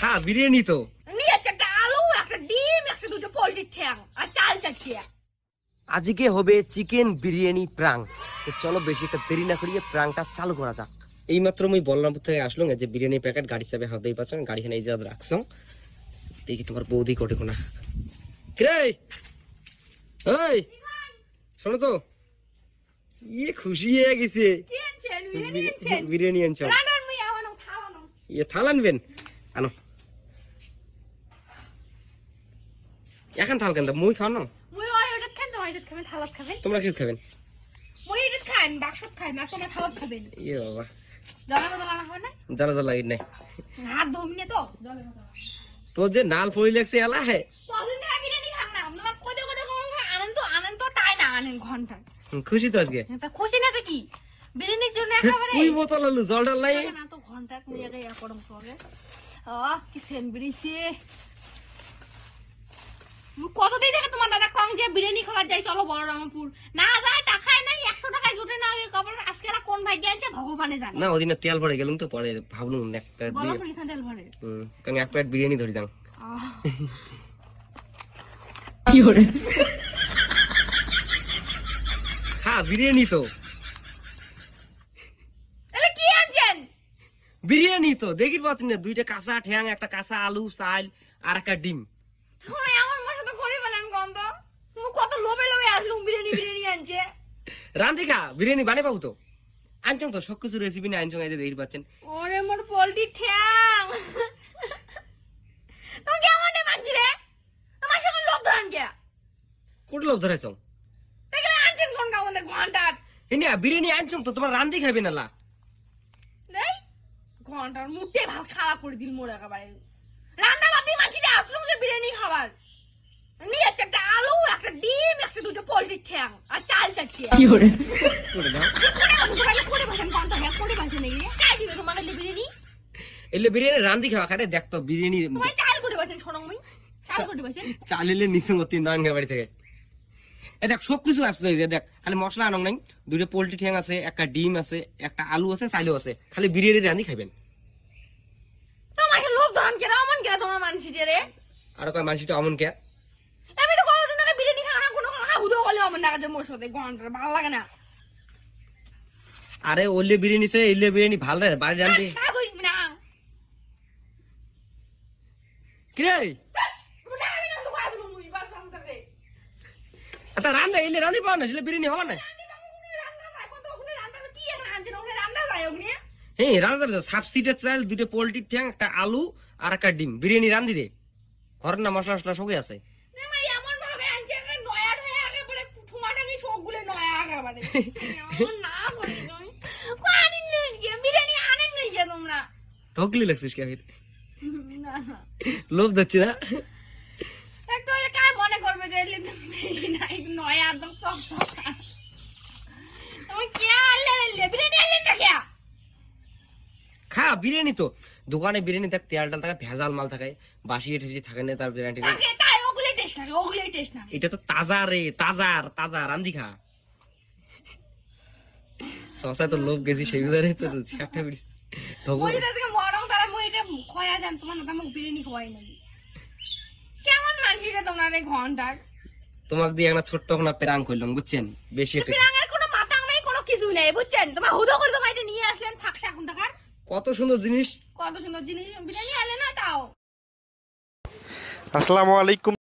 খা বিরিয়ানি তো নিয়েছে একটা আলু, একটা ডিম, একটা দুটো পোল্ট্রির ঠ্যাং আর চাল চাচ্ছি। আজকে হবে চিকেন বিরিয়ানি প্রাং। তো চলো বেশি একটা দেরি না করিয়ে প্রাংটা চালু করা যাক। এইমাত্র আমি বলরামপুর থেকে আসলাম, যে বিরিয়ানি প্যাকেট গাড়ি চাপে হাতেই পাচ্ছেন, গাড়িখানে এই জায়গা রাখছো। দেখি তোমার বৌদি কোটে কোনা রে। এই শোনো তো, ইয়ে খুশি হয়ে গেছে, বিরিয়ানি আনছো। ইয়ে থাল আনবেন, আনো। এখন থাল কেন, মুই খাও না। তোমরা কিছু খাবেন? ইয়ে বাবা, জ্বালা জ্বালা নাই তো, যে নাল পড়ি লাগছে এলা হে। খুশি তো আজকে? খুশি না তো কি, বিরিয়ানির জন্য একেবারে ওই বোতল আলু জল ডাল নাই না তো ঘন্টা নিয়ে রে করম করে। কি সেন বিরিছি। কতদিন থেকে তোমার দাদা কং যে বিরিয়ানি খাওয়া যাই, চলো বলরামপুর। না যায়, টাকায় নাই, 100 টাকায় জুটে না। এর কপাল আজকে কোন ভাগ্যে আছে ভগবানে জানে। না ওদিনে তেল ভরে গেলুম তো, পরে ভাবলুম এক প্লেট বলো পরিসা তেল ভরে। কারণ এক প্লেট বিরিয়ানি ধরি দাও। কি করে খা বিরিয়ানি তো। এলে কি আনছেন? বিরিয়ানি তো দেখি পাচ্ছেন না, দুইটা কাঁচা ঠ্যাং, একটা কাঁচা আলু, চাল আর একটা ডিম। তোমরা এমন মশা তো করে বলেন গন্ধ। তুমি কত লোভে লোভে আসলুম বিরিয়ানি বিরিয়ানি আনছে। রান্ধি খা বিরিয়ানি বানাই পাবো তো। আনছো তো সব কিছু রেসিপি না, আনছো এই যে দেখি পাচ্ছেন। ওরে মোর পোল্ট্রি ঠ্যাং। তুমি কেমন নে মানছি রে? তোমার সঙ্গে লোভ ধরান কে? কোট লোভ ধরেছ? দেখলে আনছেন কোন কামনে ঘন্টার। এনে বিরিয়ানি আনছো তো, তোমার রান্ধি খাবে না লা। দেই ঘন্টার মুটে ভাল খারাপ করে দিল মোর একেবারে। রান্না বাদি মাছিটা আসলুম যে বিরিয়ানি খাবার। নিয়েছে একটা আলু, একটা ডিম, একটা দুটো পোল্ট্রির ঠ্যাং আর চাল চাচ্ছি। কি করে করে দাও। করে ভাষণ কোন তো হ্যাঁ করে ভাষণ এগুলি কাই দিবে তোমার বিরিয়ানি? এলে বিরিয়ানি রান্ধি খাওয়া খারে দেখ তো বিরিয়ানি। তোমার চাল করে ভাষণ শোনো মই, চাল করে ভাষণ। চাল এলে নিসং তিন দান বাড়ি থেকে। এ দেখ সব কিছু আসলো, এই যে দেখ খালি মশলা আনং নাই, দুটো পোল্ট্রি ঠ্যাং আছে, একটা ডিম আছে, একটা আলু আছে, চাইলেও আছে, খালি বিরিয়ানি রান্ধি খাবেন। তোমাকে লোভ ধরান কে রামন কে তোমার মানসি রে? আর কয় মানসিটা অমন কে? আমি তো কতদিন ধরে বিরিয়ানি খানা কোনো খানা হুদো বলে অমন টাকা যে মোর সাথে ঘন্টার ভালো লাগে না। আরে ওলে বিরিয়ানি সে এলে বিরিয়ানি ভাল রে, বাড়ি রান্ধি। না কি রে? আচ্ছা রান্ধা এলে রান্ধি পাও না, এলে বিরিয়ানি হবে না। হ্যাঁ রান্ধা সাবসিডের চাল, দুটো পোল্ট্রির ঠ্যাং, একটা আলু আর একটা ডিম, বিরিয়ানি রান্ধি দে। ঘরের না মশলা মশলা সবই আছে। ঠকলি লাগছিস কে? লোভ ধরছি না। মনে করবে যে নয়া একদম সব সব খা বিরিয়ানি তো। দোকানে বিরিয়ানি দেখ তেল ডাল থাকে, ভেজাল মাল থাকে, বাসি ঠেসি থাকে না, তার গ্যারান্টি নেই। এটা তো তাজা রে, তাজার তাজা রান্ধি খা। সসায় তো লোভ গেছি সেই বুঝারে তো একটা বিড়ি ঢোকো। কেমন মানছি রে তোমরা রে ঘন্টার? তোমাকে দিয়ে একটা ছোট্ট কোনো প্রাং করলাম বুঝছেন, বেশি একটা প্রাঙের কোনো মাথা নাই, কোনো কিছু নেই বুঝছেন। তোমার হুদো করে তোমার এটা নিয়ে আসলেন ফাঁকশা কোন টাকার। কত সুন্দর জিনিস, কত সুন্দর জিনিস বিরিয়ানি আনলে না তাও। আসসালামু আলাইকুম।